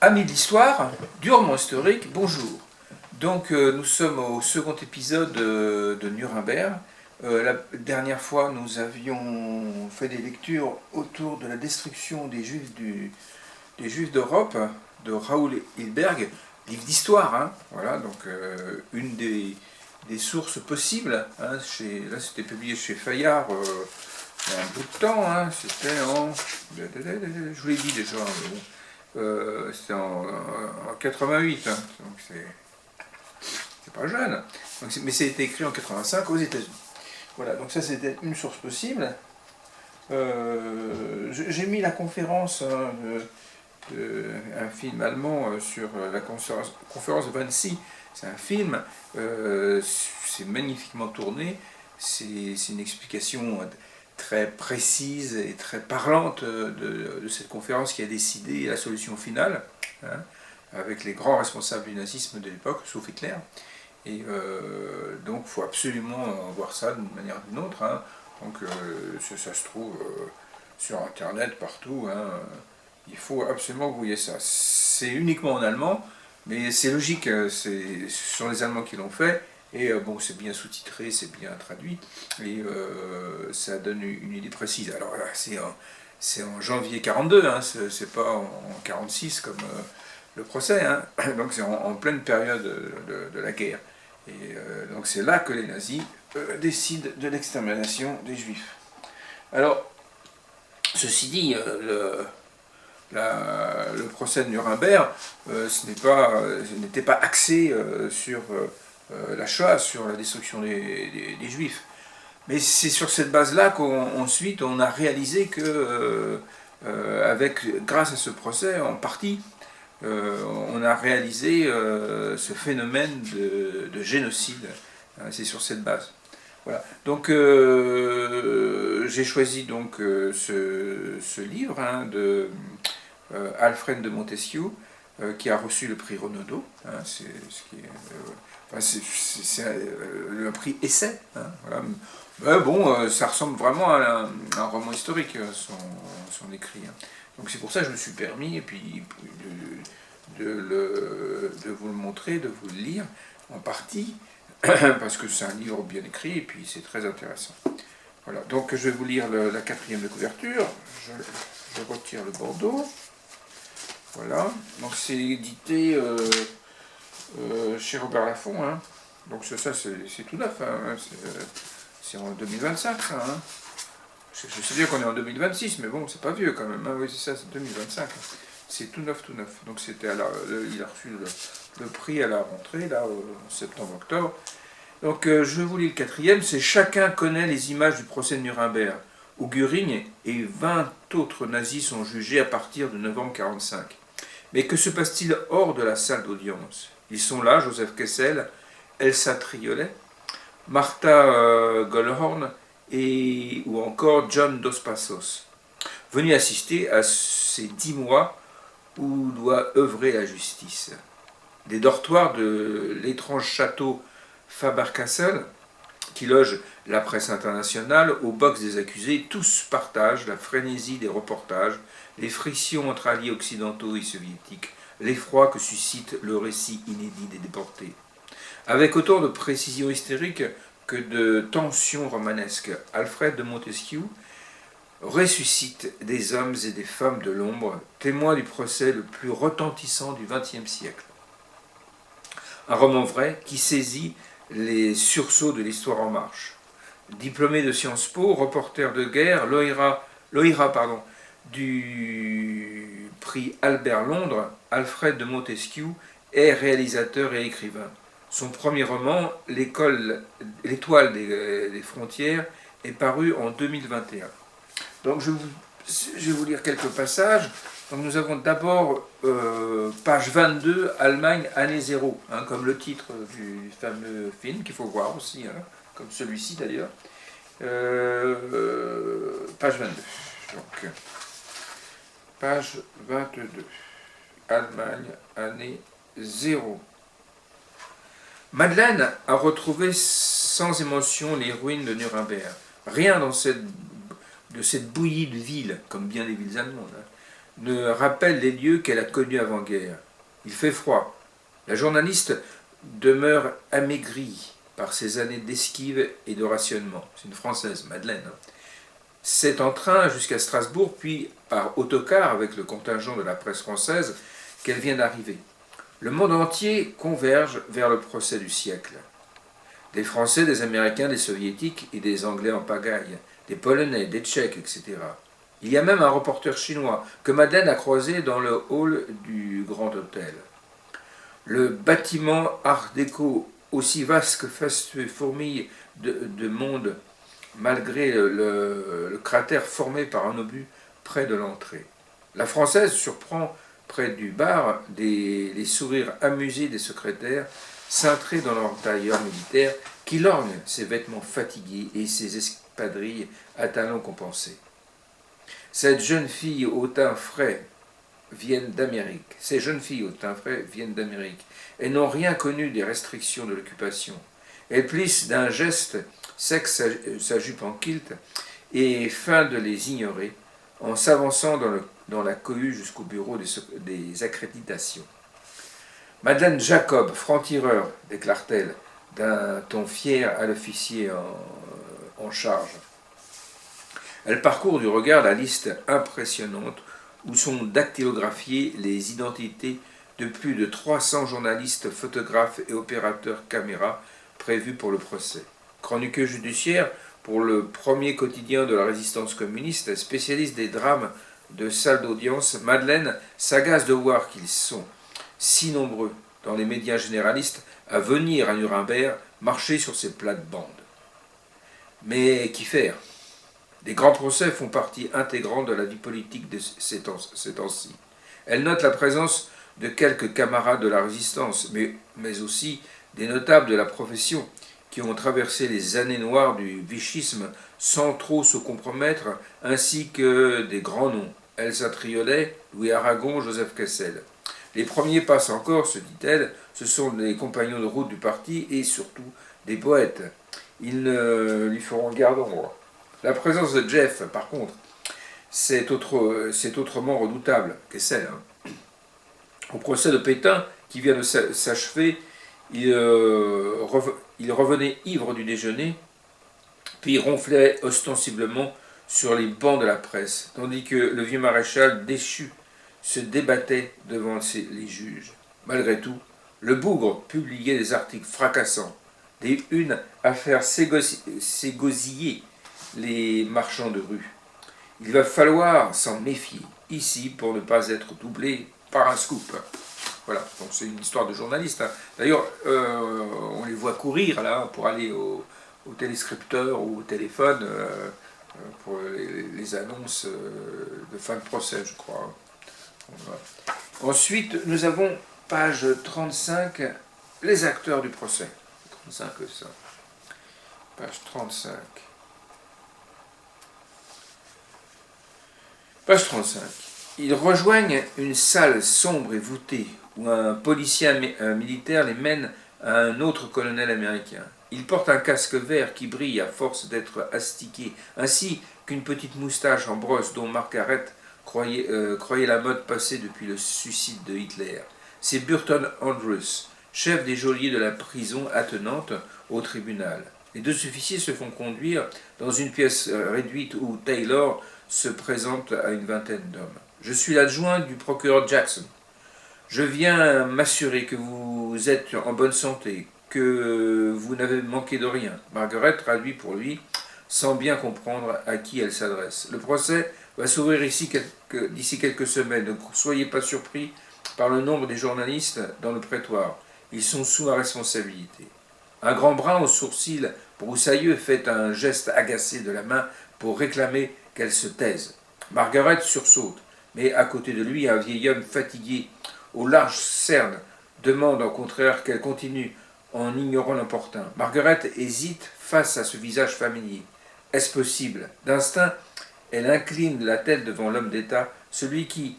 Amis de l'histoire, du roman historique, bonjour. Donc nous sommes au second épisode de Nuremberg. La dernière fois, nous avions fait des lectures autour de la destruction des Juifs d'Europe, de Raoul Hilberg, livre d'histoire. Hein, voilà, donc une des sources possibles. Hein, là, c'était publié chez Fayard il y a un bout de temps. Hein, c'était en... Je vous l'ai dit déjà. Mais bon. C'était en 88, hein, donc c'est pas jeune. Donc mais c'était écrit en 85 aux États-Unis. Voilà, donc ça c'était une source possible. J'ai mis la conférence, hein, un film allemand sur la conférence de Wannsee. C'est un film, c'est magnifiquement tourné, c'est une explication très précise et très parlante de cette conférence qui a décidé la solution finale, hein, avec les grands responsables du nazisme de l'époque, sauf Hitler. Et donc il faut absolument voir ça d'une manière ou d'une autre. Hein. Donc ça se trouve sur Internet, partout. Hein. Il faut absolument que vous voyez ça. C'est uniquement en allemand, mais c'est logique, ce sont les Allemands qui l'ont fait. Et bon, c'est bien sous-titré, c'est bien traduit, et ça donne une idée précise. Alors là, c'est en janvier 42, hein, c'est pas en 46 comme le procès, hein, donc c'est en pleine période de la guerre. Et donc c'est là que les nazis décident de l'extermination des juifs. Alors, ceci dit, le procès de Nuremberg, ce n'était pas axé sur la Shoah, sur la destruction des Juifs. Mais c'est sur cette base-là qu'ensuite on a réalisé que, grâce à ce procès, en partie, on a réalisé ce phénomène de génocide. C'est sur cette base. Voilà. Donc j'ai choisi donc ce livre, hein, de Alfred de Montesquieu, qui a reçu le prix Renaudot. Hein, c'est le prix Essai. Hein, voilà. Mais bon, ça ressemble vraiment à un roman historique, son écrit. Hein. Donc c'est pour ça que je me suis permis et puis de vous le montrer, de vous le lire en partie, parce que c'est un livre bien écrit et puis c'est très intéressant. Voilà, donc je vais vous lire la quatrième de couverture. Je retire le bandeau. Voilà, donc c'est édité chez Robert Laffont. Hein. Donc ça c'est tout neuf. Hein. C'est en 2025 ça. Hein. Je sais bien qu'on est en 2026, mais bon, c'est pas vieux quand même. Hein. Oui, c'est ça, c'est 2025. C'est tout neuf, tout neuf. Donc c'était il a reçu le prix à la rentrée, là, en septembre-octobre. Donc je vous lis le quatrième, c'est « Chacun connaît les images du procès de Nuremberg, où Göring et 20 autres nazis sont jugés à partir de novembre 1945. Mais que se passe-t-il hors de la salle d'audience? Ils sont là, Joseph Kessel, Elsa Triolet, Martha Gellhorn ou encore John Dos Passos, venus assister à ces 10 mois où doit œuvrer la justice. Des dortoirs de l'étrange château Faber-Castell, qui loge la presse internationale, au box des accusés, tous partagent la frénésie des reportages, les frictions entre alliés occidentaux et soviétiques, l'effroi que suscite le récit inédit des déportés. Avec autant de précision hystérique que de tension romanesque, Alfred de Montesquieu ressuscite des hommes et des femmes de l'ombre, témoins du procès le plus retentissant du XXe siècle. Un roman vrai qui saisit les sursauts de l'histoire en marche. Diplômé de Sciences Po, reporter de guerre, Loira du prix Albert Londres, Alfred de Montesquieu est réalisateur et écrivain. Son premier roman, L'étoile des frontières, est paru en 2021. Donc je vais vous lire quelques passages. Donc nous avons d'abord page 22, Allemagne, année 0, hein, comme le titre du fameux film qu'il faut voir aussi, hein, comme celui-ci d'ailleurs. Page 22. Donc, page 22, Allemagne, année 0. Madeleine a retrouvé sans émotion les ruines de Nuremberg. Rien de cette bouillie de ville, comme bien des villes allemandes, hein, ne rappelle les lieux qu'elle a connus avant-guerre. Il fait froid. La journaliste demeure amaigrie par ses années d'esquive et de rationnement. C'est une Française, Madeleine. C'est en train jusqu'à Strasbourg, puis par autocar avec le contingent de la presse française qu'elle vient d'arriver. Le monde entier converge vers le procès du siècle. Des Français, des Américains, des Soviétiques et des Anglais en pagaille, des Polonais, des Tchèques, etc. Il y a même un reporter chinois que Madeleine a croisé dans le hall du Grand Hôtel. Le bâtiment art déco, aussi vaste que fastueux, fourmille de monde, malgré le cratère formé par un obus près de l'entrée. La Française surprend près du bar les sourires amusés des secrétaires, cintrés dans leur tailleur militaire, qui lorgnent ses vêtements fatigués et ses espadrilles à talons compensés. Cette jeune fille au teint frais viennent d'Amérique. Ces jeunes filles au teint frais viennent d'Amérique. Elles n'ont rien connu des restrictions de l'occupation. Elles plissent d'un geste sec sa jupe en kilt et feint de les ignorer en s'avançant dans la cohue jusqu'au bureau des accréditations. Madeleine Jacob, franc-tireur, déclare-t-elle d'un ton fier à l'officier en charge. Elle parcourt du regard la liste impressionnante où sont dactylographiées les identités de plus de 300 journalistes, photographes et opérateurs caméra prévus pour le procès. Chroniqueur judiciaire pour le premier quotidien de la résistance communiste, spécialiste des drames de salles d'audience, Madeleine s'agace de voir qu'ils sont si nombreux dans les médias généralistes à venir à Nuremberg marcher sur ces plates-bandes. Mais qu'y faire ? Les grands procès font partie intégrante de la vie politique de ces temps-ci. Elle note la présence de quelques camarades de la résistance, mais aussi des notables de la profession qui ont traversé les années noires du vichisme sans trop se compromettre, ainsi que des grands noms, Elsa Triolet, Louis Aragon, Joseph Kessel. Les premiers passent encore, se dit-elle, ce sont les compagnons de route du parti et surtout des poètes. Ils ne lui feront garde au roi. La présence de Jeff, par contre, c'est autrement redoutable, Kessel. Au procès de Pétain, qui vient de s'achever, il revenait ivre du déjeuner, puis ronflait ostensiblement sur les bancs de la presse, tandis que le vieux maréchal déchu se débattait devant les juges. Malgré tout, le bougre publiait des articles fracassants, des unes à faire s'égosiller les marchands de rue. Il va falloir s'en méfier ici pour ne pas être doublé par un scoop. Voilà, donc c'est une histoire de journaliste. D'ailleurs, on les voit courir là pour aller au téléscripteur ou au téléphone pour les annonces de fin de procès, je crois. Voilà. Ensuite, nous avons page 35, les acteurs du procès. 35, ça. Page 35. Page 35. Ils rejoignent une salle sombre et voûtée où un policier militaire les mène à un autre colonel américain. Il porte un casque vert qui brille à force d'être astiqué, ainsi qu'une petite moustache en brosse dont Margaret croyait la mode passée depuis le suicide de Hitler. C'est Burton Andrews, chef des geôliers de la prison attenante au tribunal. Les deux officiers se font conduire dans une pièce réduite où Taylor se présente à une vingtaine d'hommes. Je suis l'adjoint du procureur Jackson. Je viens m'assurer que vous êtes en bonne santé, que vous n'avez manqué de rien. Margaret traduit pour lui, sans bien comprendre à qui elle s'adresse. Le procès va s'ouvrir d'ici quelques semaines. Ne soyez pas surpris par le nombre des journalistes dans le prétoire. Ils sont sous ma responsabilité. Un grand brun aux sourcils broussailleux fait un geste agacé de la main pour réclamer qu'elle se taise. Margaret sursaute, mais à côté de lui, un vieil homme fatigué, aux larges cernes, demande au contraire qu'elle continue en ignorant l'important. Margaret hésite face à ce visage familier. Est-ce possible ? D'instinct, elle incline la tête devant l'homme d'État, celui qui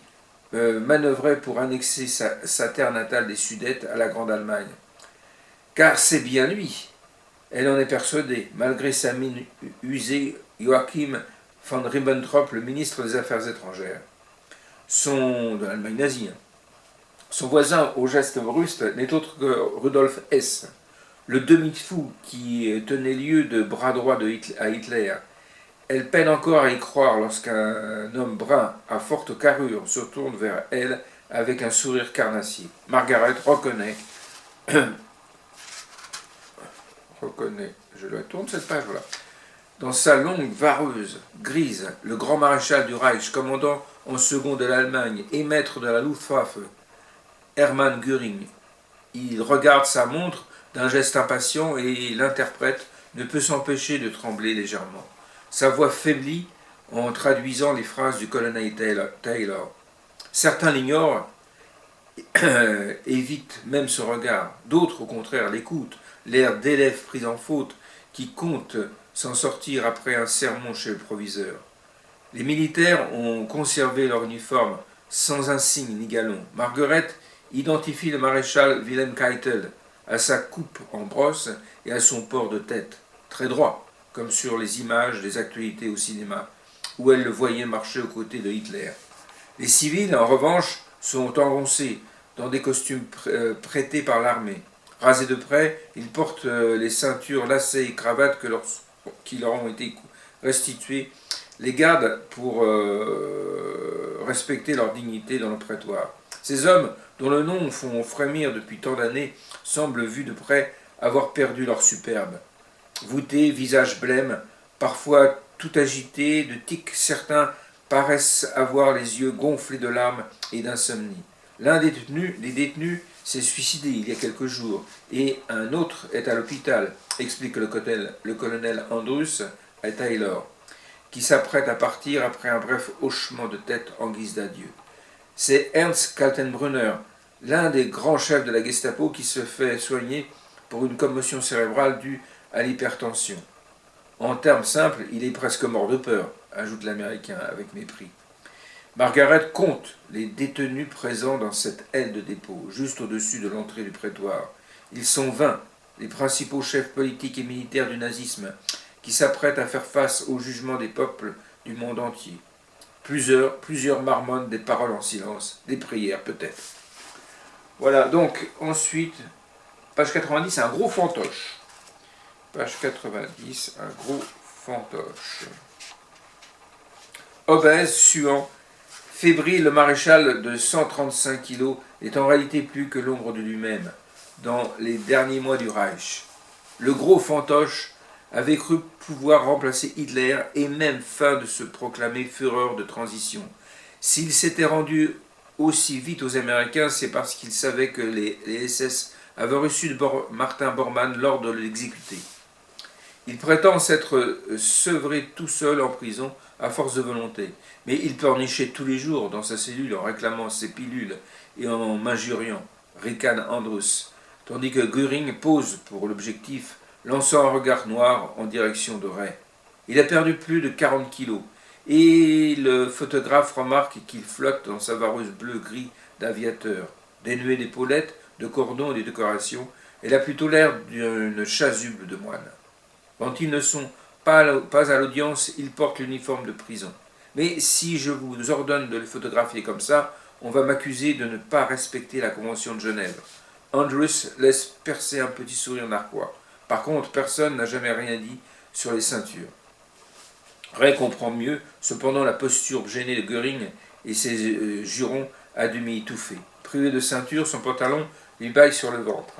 manœuvrait pour annexer sa terre natale des Sudètes à la Grande Allemagne. Car c'est bien lui. Elle en est persuadée, malgré sa mine usée, Joachim von Ribbentrop, le ministre des Affaires étrangères. de l'Allemagne nazie. Son voisin au geste brusque n'est autre que Rudolf Hess, le demi-fou qui tenait lieu de bras droit à Hitler. Elle peine encore à y croire lorsqu'un homme brun à forte carrure se tourne vers elle avec un sourire carnassier. Margaret reconnaît, je la tourne cette page-là, dans sa longue vareuse grise, le grand maréchal du Reich, commandant en second de l'Allemagne et maître de la Luftwaffe, Hermann Göring. Il regarde sa montre d'un geste impatient et l'interprète ne peut s'empêcher de trembler légèrement. Sa voix faiblit en traduisant les phrases du colonel Taylor. Certains l'ignorent, évitent même ce regard. D'autres, au contraire, l'écoutent, l'air d'élève pris en faute, qui compte s'en sortir après un sermon chez le proviseur. Les militaires ont conservé leur uniforme sans insigne ni galon. Margaret identifie le maréchal Wilhelm Keitel à sa coupe en brosse et à son port de tête, très droit, comme sur les images des actualités au cinéma, où elle le voyait marcher aux côtés de Hitler. Les civils, en revanche, sont engoncés dans des costumes prêtés par l'armée. Rasés de près, ils portent les ceintures lacets et cravates qui leur ont été restituées, les gardent pour respecter leur dignité dans le prétoire. Ces hommes, dont le nom font frémir depuis tant d'années, semblent, vus de près, avoir perdu leur superbe. Voûtés, visage blême, parfois tout agités, de tics, certains paraissent avoir les yeux gonflés de larmes et d'insomnie. L'un des détenus s'est suicidé il y a quelques jours, et un autre est à l'hôpital, explique le colonel Andrews à Taylor, qui s'apprête à partir après un bref hochement de tête en guise d'adieu. C'est Ernst Kaltenbrunner, l'un des grands chefs de la Gestapo, qui se fait soigner pour une commotion cérébrale due à l'hypertension. En termes simples, il est presque mort de peur, ajoute l'Américain avec mépris. Margaret compte les détenus présents dans cette aile de dépôt, juste au-dessus de l'entrée du prétoire. Ils sont 20, les principaux chefs politiques et militaires du nazisme, qui s'apprêtent à faire face au jugement des peuples du monde entier. Plusieurs marmonnent des paroles en silence, des prières peut-être. Voilà, donc ensuite, page 90, un gros fantoche. Page 90, un gros fantoche. Obèse, suant, fébrile, le maréchal de 135 kilos n'est en réalité plus que l'ombre de lui-même dans les derniers mois du Reich. Le gros fantoche avait cru pouvoir remplacer Hitler et même fin de se proclamer Führer de transition. S'il s'était rendu aussi vite aux Américains, c'est parce qu'il savait que les SS avaient reçu de Martin Bormann l'ordre de l'exécuter. Il prétend s'être sevré tout seul en prison à force de volonté, mais il pleurnichait tous les jours dans sa cellule en réclamant ses pilules et en m'injuriant, ricane Andrews, tandis que Göring pose pour l'objectif, lançant un regard noir en direction de Ray. Il a perdu plus de 40 kilos, et le photographe remarque qu'il flotte dans sa vareuse bleu-gris d'aviateur, dénué d'épaulettes, de cordons et de décorations. Elle a plutôt l'air d'une chasuble de moine. Quand ils ne sont pas à l'audience, ils portent l'uniforme de prison. Mais si je vous ordonne de le photographier comme ça, on va m'accuser de ne pas respecter la Convention de Genève. Andrews laisse percer un petit sourire narquois. Par contre, personne n'a jamais rien dit sur les ceintures. Ray comprend mieux, cependant, la posture gênée de Göring et ses jurons à demi étouffés. Privé de ceinture, son pantalon lui baille sur le ventre.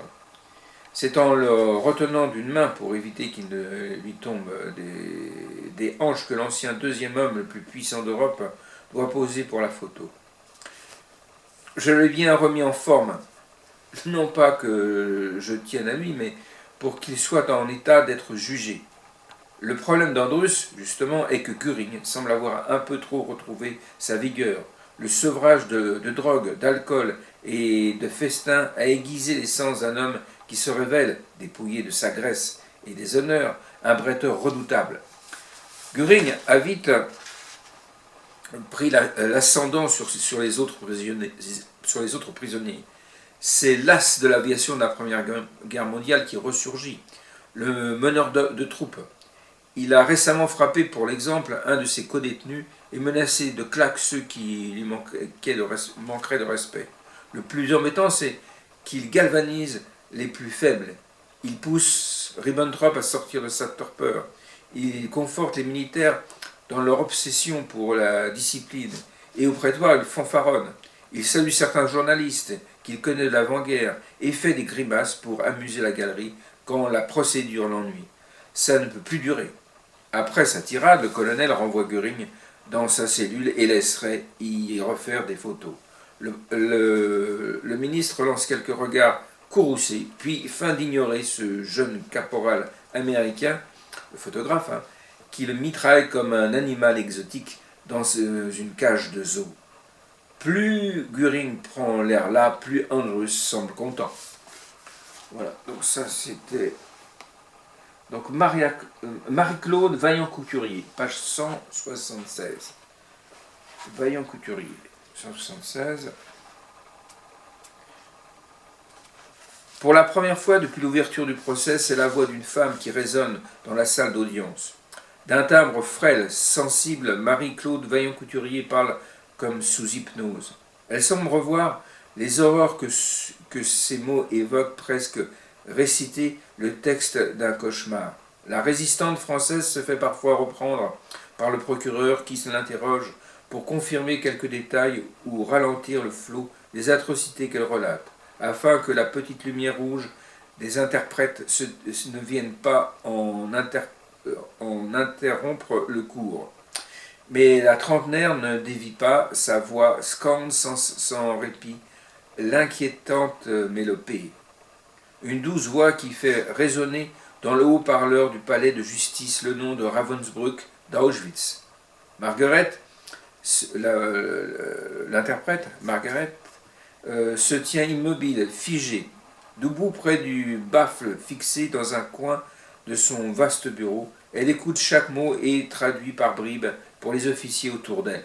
C'est en le retenant d'une main pour éviter qu'il ne lui tombe des hanches que l'ancien deuxième homme le plus puissant d'Europe doit poser pour la photo. Je l'ai bien remis en forme, non pas que je tienne à lui, mais pour qu'il soit en état d'être jugé. Le problème d'Andrews, justement, est que Göring semble avoir un peu trop retrouvé sa vigueur. Le sevrage de drogue, d'alcool et de festin a aiguisé les sens d'un homme qui se révèle, dépouillé de sa graisse et des honneurs, un bretteur redoutable. Göring a vite pris l'ascendant sur les autres prisonniers. C'est l'as de l'aviation de la Première Guerre mondiale qui ressurgit, le meneur de troupes. Il a récemment frappé, pour l'exemple, un de ses codétenus et menaçait de claques ceux qui lui manqueraient de respect. Le plus embêtant, c'est qu'il galvanise les plus faibles. Il pousse Ribbentrop à sortir de sa torpeur. Il conforte les militaires dans leur obsession pour la discipline. Et au prétoire, il fanfaronne. Il salue certains journalistes qu'il connaît de l'avant-guerre et fait des grimaces pour amuser la galerie quand la procédure l'ennuie. Ça ne peut plus durer. Après sa tirade, le colonel renvoie Göring dans sa cellule et laisserait y refaire des photos. Le ministre lance quelques regards courroucés, puis feint d'ignorer ce jeune caporal américain, le photographe, qui le mitraille comme un animal exotique dans une cage de zoo. Plus Göring prend l'air là, plus Andrus semble content. Voilà, donc ça c'était... Donc Marie-Claude Vaillant-Couturier, page 176. Vaillant-Couturier, 176. Pour la première fois depuis l'ouverture du procès, c'est la voix d'une femme qui résonne dans la salle d'audience. D'un timbre frêle, sensible, Marie-Claude Vaillant-Couturier parle comme sous hypnose. Elle semble revoir les horreurs que ces mots évoquent, presque réciter le texte d'un cauchemar. La résistante française se fait parfois reprendre par le procureur qui l'interroge pour confirmer quelques détails ou ralentir le flot des atrocités qu'elle relate, afin que la petite lumière rouge des interprètes ne vienne pas en interrompre le cours. Mais la trentenaire ne dévie pas, sa voix scande sans répit l'inquiétante mélopée. Une douce voix qui fait résonner dans le haut-parleur du palais de justice le nom de Ravensbrück d'Auschwitz. Margaret, l'interprète, Margaret, se tient immobile, figée, debout près du baffle fixé dans un coin de son vaste bureau. Elle écoute chaque mot et traduit par bribes pour les officiers autour d'elle.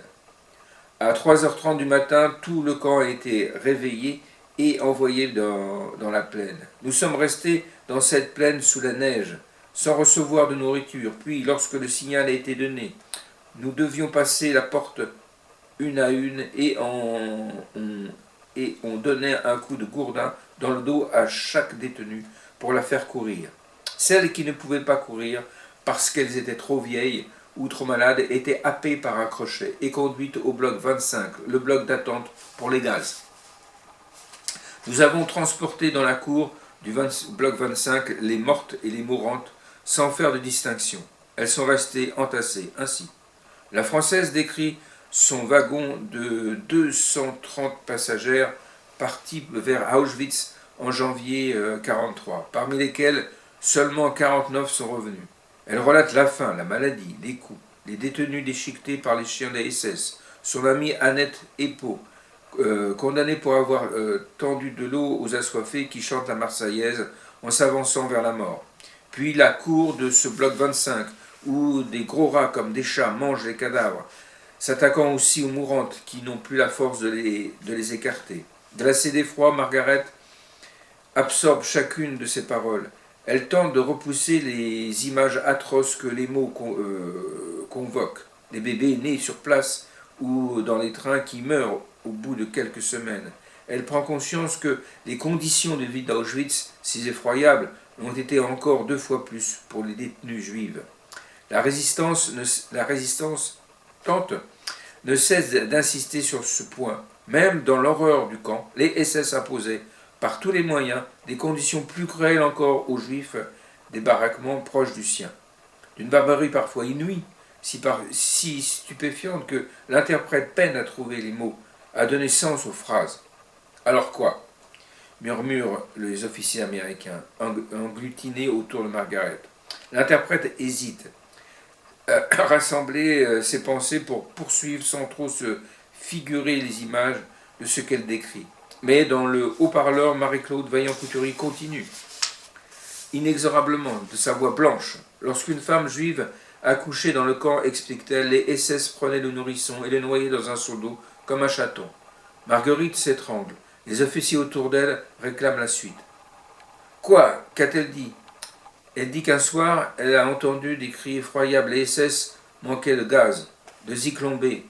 À 3h30 du matin, tout le camp a été réveillé et envoyé dans la plaine. Nous sommes restés dans cette plaine sous la neige, sans recevoir de nourriture. Puis, lorsque le signal a été donné, nous devions passer la porte une à une et on donnait un coup de gourdin dans le dos à chaque détenue pour la faire courir. Celles qui ne pouvaient pas courir parce qu'elles étaient trop vieilles ou trop malades étaient happées par un crochet et conduites au bloc 25, le bloc d'attente pour les gaz. Nous avons transporté dans la cour du bloc 25 les mortes et les mourantes sans faire de distinction. Elles sont restées entassées ainsi. La Française décrit son wagon de 230 passagères partis vers Auschwitz en janvier 1943, parmi lesquels seulement 49 sont revenus. Elle relate la faim, la maladie, les coups, les détenus déchiquetés par les chiens des SS, son amie Annette Epo, condamnée pour avoir tendu de l'eau aux assoiffés qui chantent la Marseillaise en s'avançant vers la mort. Puis la cour de ce bloc 25, où des gros rats comme des chats mangent les cadavres, s'attaquant aussi aux mourantes qui n'ont plus la force de les écarter. Glacée d'effroi, Margaret absorbe chacune de ces paroles. Elle tente de repousser les images atroces que les mots convoquent. Des bébés nés sur place ou dans les trains qui meurent au bout de quelques semaines. Elle prend conscience que les conditions de vie d'Auschwitz, si effroyables, ont été encore 2 fois plus pour les détenues juives. La résistance tente ne cesse d'insister sur ce point. Même dans l'horreur du camp, les SS imposaient, par tous les moyens, des conditions plus cruelles encore aux Juifs, des baraquements proches du sien. D'une barbarie parfois inouïe, si stupéfiante que l'interprète peine à trouver les mots, à donner sens aux phrases. Alors quoi ? Murmurent les officiers américains, englutinés autour de Margaret. L'interprète hésite, rassembler ses pensées pour poursuivre sans trop se figurer les images de ce qu'elle décrit. Mais dans le haut-parleur, Marie-Claude Vaillant-Couturier continue, inexorablement, de sa voix blanche. Lorsqu'une femme juive accouchait dans le camp, explique-t-elle, les SS prenaient le nourrisson et le noyaient dans un seau d'eau, comme un chaton. Marguerite s'étrangle. Les officiers autour d'elle réclament la suite. Quoi ? Qu'a-t-elle dit ? Elle dit qu'un soir, elle a entendu des cris effroyables. Les SS manquaient de gaz. de Zyklon-B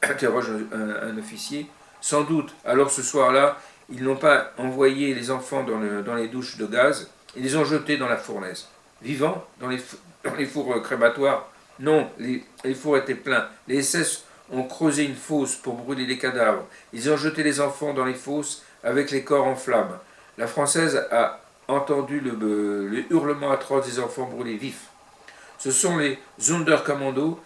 interroge un officier. Sans doute, alors ce soir-là, ils n'ont pas envoyé les enfants dans les douches de gaz, ils les ont jetés dans la fournaise. Vivants, dans les fours crématoires. Non, les fours étaient pleins. Les SS ont creusé une fosse pour brûler les cadavres. Ils ont jeté les enfants dans les fosses avec les corps en flammes. La Française a entendu le hurlement atroce des enfants brûlés vifs. Ce sont les Sonderkommando,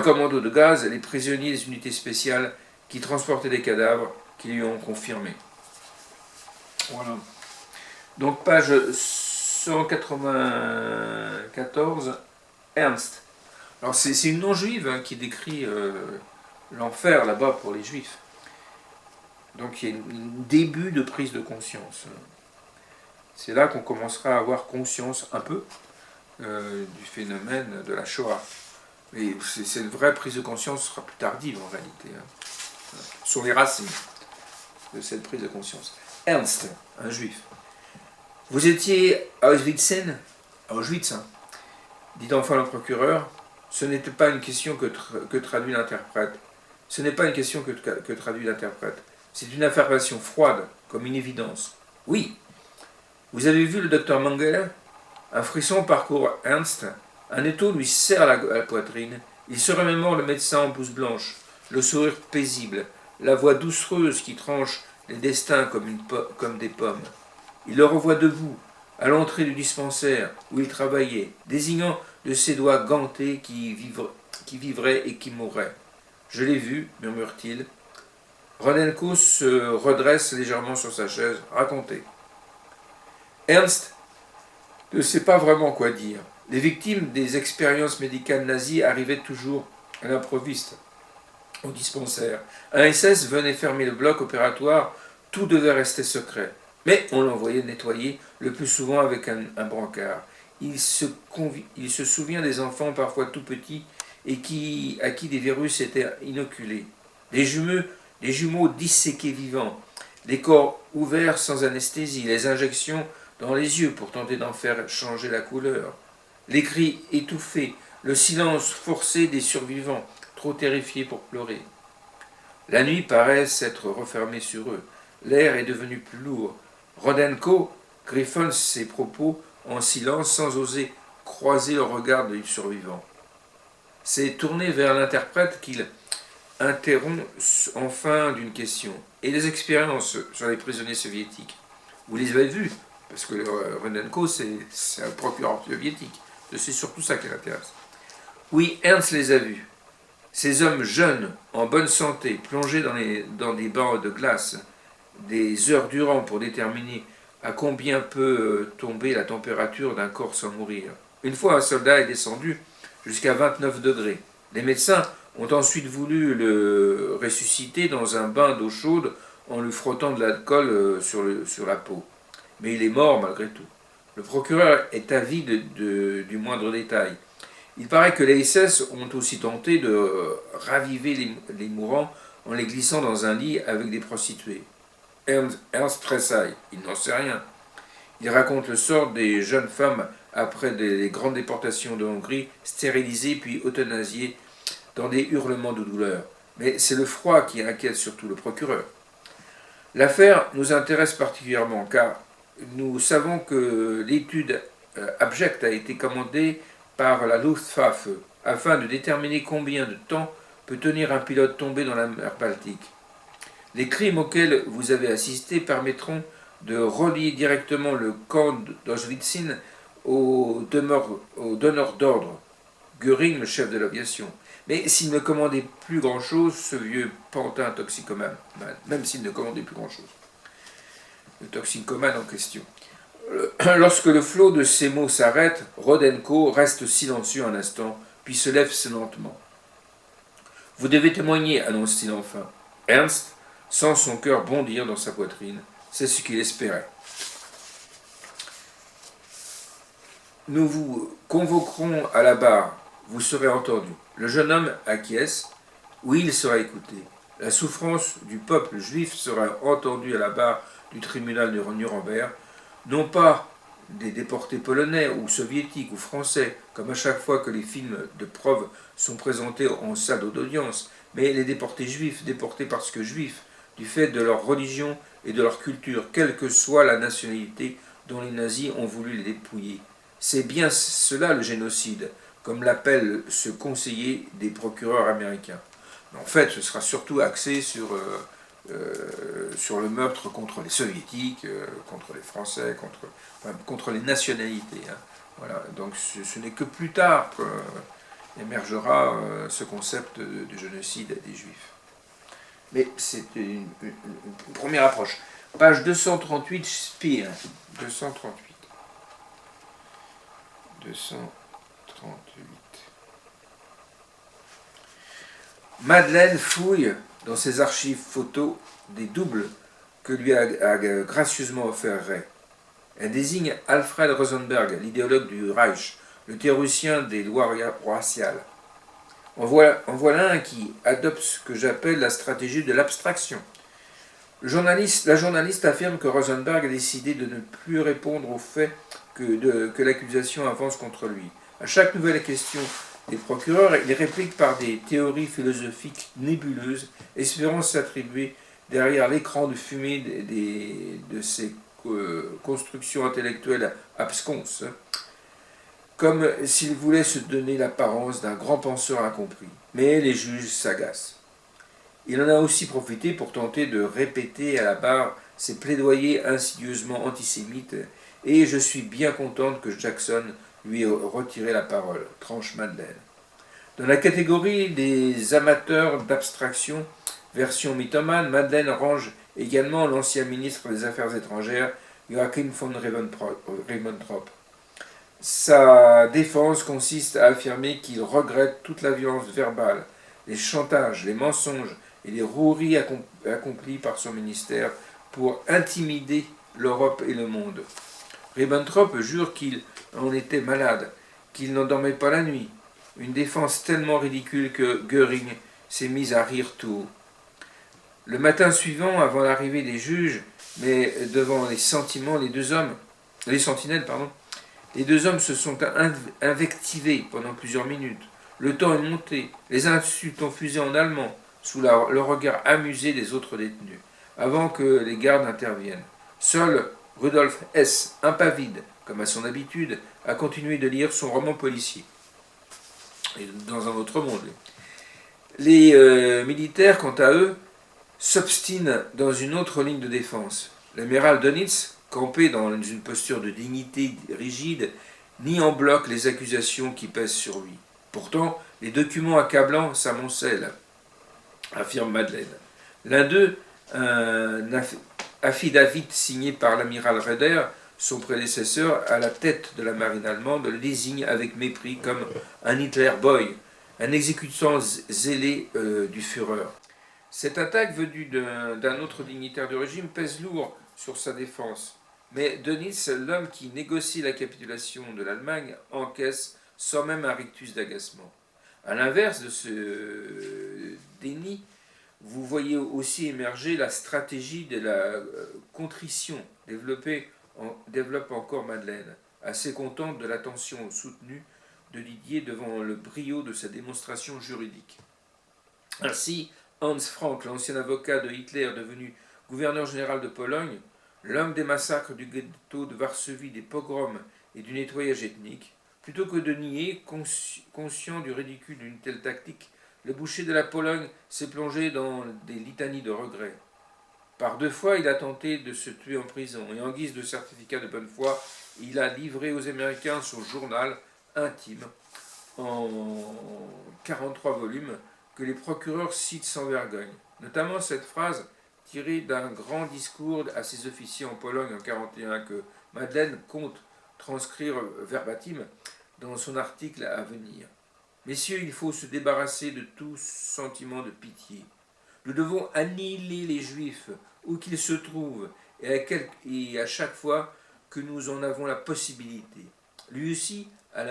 commandos de gaz, les prisonniers des unités spéciales qui transportaient des cadavres, qui lui ont confirmé. Voilà. Donc page 194, Ernst. Alors c'est une non-juive qui décrit l'enfer là-bas pour les juifs. Donc il y a un début de prise de conscience. C'est là qu'on commencera à avoir conscience un peu du phénomène de la Shoah. Mais cette vraie prise de conscience sera plus tardive en réalité. Sur les racines de cette prise de conscience. Ernst, un juif. Vous étiez à Auschwitz, hein, dit enfin le procureur. Ce n'était pas une question que traduit l'interprète. Ce n'est pas une question que traduit l'interprète. C'est une affirmation froide, comme une évidence. Oui. Vous avez vu le docteur Mengele? Un frisson parcourt Ernst. Un étau lui serre la poitrine. Il se remémore le médecin en blouse blanche, le sourire paisible, la voix doucereuse qui tranche les destins comme des pommes. Il le revoit debout, à l'entrée du dispensaire où il travaillait, désignant de ses doigts gantés qui vivraient et qui mourraient. Je l'ai vu, murmure-t-il. Rodenko se redresse légèrement sur sa chaise. Racontez. Ernst ne sait pas vraiment quoi dire. Les victimes des expériences médicales nazies arrivaient toujours à l'improviste, au dispensaire. Un SS venait fermer le bloc opératoire, tout devait rester secret. Mais on l'envoyait nettoyer, le plus souvent avec un brancard. Il se souvient des enfants parfois tout petits et à qui des virus étaient inoculés. Des jumeaux disséqués vivants, les corps ouverts sans anesthésie, les injections dans les yeux pour tenter d'en faire changer la couleur. Les cris étouffés, le silence forcé des survivants, trop terrifiés pour pleurer. La nuit paraît s'être refermée sur eux. L'air est devenu plus lourd. Rodenko griffonne ses propos en silence sans oser croiser le regard du survivant. C'est tourné vers l'interprète qu'il interrompt enfin d'une question. Et les expériences sur les prisonniers soviétiques, vous les avez vues? Parce que Rodenko, c'est un procureur soviétique. C'est surtout ça qui l'intéresse. Oui, Ernst les a vus. Ces hommes jeunes, en bonne santé, plongés dans des bains de glace, des heures durant pour déterminer à combien peut tomber la température d'un corps sans mourir. Une fois un soldat est descendu jusqu'à 29 degrés. Les médecins ont ensuite voulu le ressusciter dans un bain d'eau chaude en lui frottant de l'alcool sur la peau. Mais il est mort malgré tout. Le procureur est avide du moindre détail. Il paraît que les SS ont aussi tenté de raviver les mourants en les glissant dans un lit avec des prostituées. Ernst tressaille, il n'en sait rien. Il raconte le sort des jeunes femmes après les grandes déportations de Hongrie, stérilisées puis euthanasiées dans des hurlements de douleur. Mais c'est le froid qui inquiète surtout le procureur. L'affaire nous intéresse particulièrement car nous savons que l'étude abjecte a été commandée par la Luftwaffe afin de déterminer combien de temps peut tenir un pilote tombé dans la mer Baltique. Les crimes auxquels vous avez assisté permettront de relier directement le camp d'Auschwitz au donneur d'ordre, Göring, le chef de l'aviation. Mais s'il ne commandait plus grand-chose, ce vieux pantin toxicomane, même s'il ne commandait plus grand-chose, le toxicomane en question. Lorsque le flot de ces mots s'arrête, Rodenko reste silencieux un instant, puis se lève lentement. « Vous devez témoigner, annonce-t-il enfin. Ernst sent son cœur bondir dans sa poitrine. C'est ce qu'il espérait. Nous vous convoquerons à la barre. Vous serez entendu. Le jeune homme acquiesce. Oui, il sera écouté. La souffrance du peuple juif sera entendue à la barre du tribunal de Nuremberg, non pas des déportés polonais ou soviétiques ou français, comme à chaque fois que les films de preuve sont présentés en salle d'audience, mais les déportés juifs, déportés parce que juifs, du fait de leur religion et de leur culture, quelle que soit la nationalité dont les nazis ont voulu les dépouiller. C'est bien cela le génocide, comme l'appelle ce conseiller des procureurs américains. En fait, ce sera surtout axé sur le meurtre contre les soviétiques, contre les français, contre les nationalités. Hein. Voilà. Donc ce n'est que plus tard qu'émergera ce concept de génocide des juifs. Mais c'est une première approche. Page 238, Speer. 238. 238. Madeleine fouille dans ses archives photos des doubles que lui a gracieusement offert Ray. Elle désigne Alfred Rosenberg, l'idéologue du Reich, le théoricien des lois raciales. En voilà un qui adopte ce que j'appelle la stratégie de l'abstraction. La journaliste affirme que Rosenberg a décidé de ne plus répondre aux faits que l'accusation avance contre lui. À chaque nouvelle question des procureurs, il réplique par des théories philosophiques nébuleuses, espérant s'attribuer derrière l'écran de fumée de ces constructions intellectuelles absconses, comme s'il voulait se donner l'apparence d'un grand penseur incompris. Mais les juges s'agacent. Il en a aussi profité pour tenter de répéter à la barre ses plaidoyers insidieusement antisémites, et je suis bien contente que Jackson lui ait retiré la parole, tranche Madeleine. Dans la catégorie des amateurs d'abstraction, version mythomane, Madeleine range également l'ancien ministre des Affaires étrangères, Joachim von Ribbentrop. Sa défense consiste à affirmer qu'il regrette toute la violence verbale, les chantages, les mensonges et les roueries accomplies par son ministère pour intimider l'Europe et le monde. Ribbentrop jure qu'il en était malade, qu'il n'en dormait pas la nuit. Une défense tellement ridicule que Göring s'est mis à rire tout haut. Le matin suivant, avant l'arrivée des juges, mais devant les sentinelles, les deux hommes se sont invectivés pendant plusieurs minutes. Le temps est monté, les insultes ont fusé en allemand, sous le regard amusé des autres détenus, avant que les gardes interviennent. Seul Rudolf Hess, impavide, comme à son habitude, a continué de lire son roman policier. Et dans un autre monde. Les militaires, quant à eux, s'obstinent dans une autre ligne de défense. L'amiral Dönitz, campé dans une posture de dignité rigide, nie en bloc les accusations qui pèsent sur lui. Pourtant, les documents accablants s'amoncellent, affirme Madeleine. L'un d'eux, un affidavit signé par l'amiral Raeder, son prédécesseur, à la tête de la marine allemande, le désigne avec mépris comme un Hitler Boy, un exécutant zélé du Führer. Cette attaque venue d'un autre dignitaire du régime pèse lourd sur sa défense. Mais Dönitz, l'homme qui négocie la capitulation de l'Allemagne, encaisse sans même un rictus d'agacement. À l'inverse de ce déni, vous voyez aussi émerger la stratégie de la contrition, développe encore Madeleine, assez contente de l'attention soutenue de Didier devant le brio de sa démonstration juridique. Ainsi, Hans Frank, l'ancien avocat de Hitler devenu gouverneur général de Pologne, l'homme des massacres du ghetto de Varsovie, des pogroms et du nettoyage ethnique, plutôt que de nier, conscient du ridicule d'une telle tactique, le boucher de la Pologne s'est plongé dans des litanies de regrets. Par 2 fois, il a tenté de se tuer en prison, et en guise de certificat de bonne foi, il a livré aux Américains son journal intime, en 43 volumes, que les procureurs citent sans vergogne. Notamment cette phrase tirée d'un grand discours à ses officiers en Pologne en 1941 que Madeleine compte transcrire verbatim dans son article à venir. Messieurs, il faut se débarrasser de tout sentiment de pitié. Nous devons annihiler les Juifs, où qu'ils se trouvent, et à chaque fois que nous en avons la possibilité. Lui aussi, à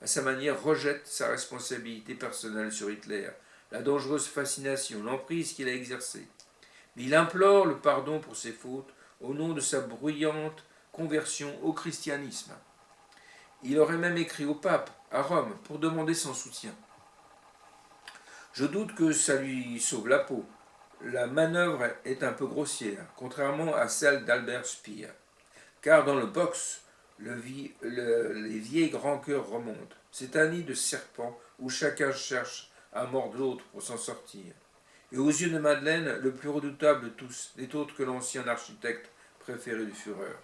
sa manière, rejette sa responsabilité personnelle sur Hitler, la dangereuse fascination, l'emprise qu'il a exercée. Mais il implore le pardon pour ses fautes, au nom de sa bruyante conversion au christianisme. Il aurait même écrit au pape, à Rome, pour demander son soutien. Je doute que ça lui sauve la peau. La manœuvre est un peu grossière, contrairement à celle d'Albert Speer. Car dans le box, les vieilles rancœurs remontent. C'est un nid de serpents où chacun cherche à mordre l'autre pour s'en sortir. Et aux yeux de Madeleine, le plus redoutable de tous n'est autre que l'ancien architecte préféré du Führer.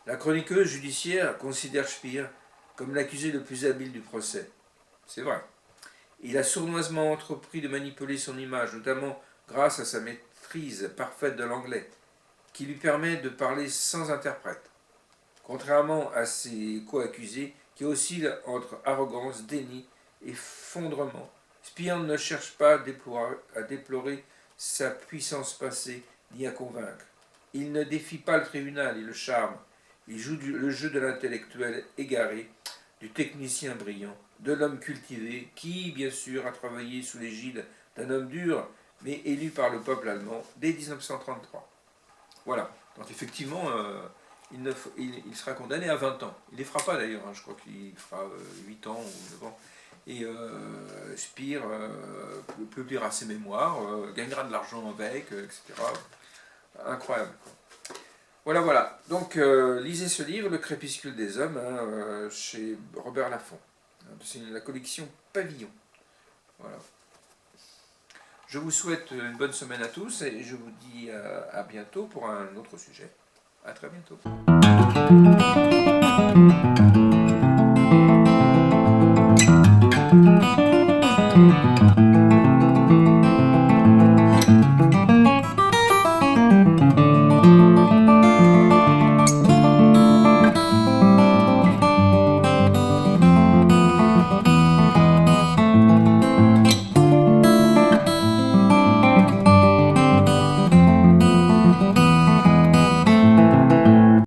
La chroniqueuse judiciaire considère Speer comme l'accusé le plus habile du procès. C'est vrai. Il a sournoisement entrepris de manipuler son image, notamment grâce à sa maîtrise parfaite de l'anglais, qui lui permet de parler sans interprète, contrairement à ses co-accusés qui oscillent entre arrogance, déni et fondrement. Speer ne cherche pas à déplorer sa puissance passée ni à convaincre. Il ne défie pas le tribunal et le charme. Il joue le jeu de l'intellectuel égaré, du technicien brillant, de l'homme cultivé qui, bien sûr, a travaillé sous l'égide d'un homme dur, mais élu par le peuple allemand dès 1933. Voilà. Donc effectivement, il sera condamné à 20 ans. Il ne les fera pas d'ailleurs, je crois qu'il fera 8 ans ou 9 ans. Et Speer publiera ses mémoires, gagnera de l'argent avec, etc. Incroyable. Voilà. Donc, lisez ce livre, Le crépuscule des hommes, chez Robert Laffont. C'est la collection Pavillon. Voilà. Je vous souhaite une bonne semaine à tous et je vous dis à bientôt pour un autre sujet. À très bientôt.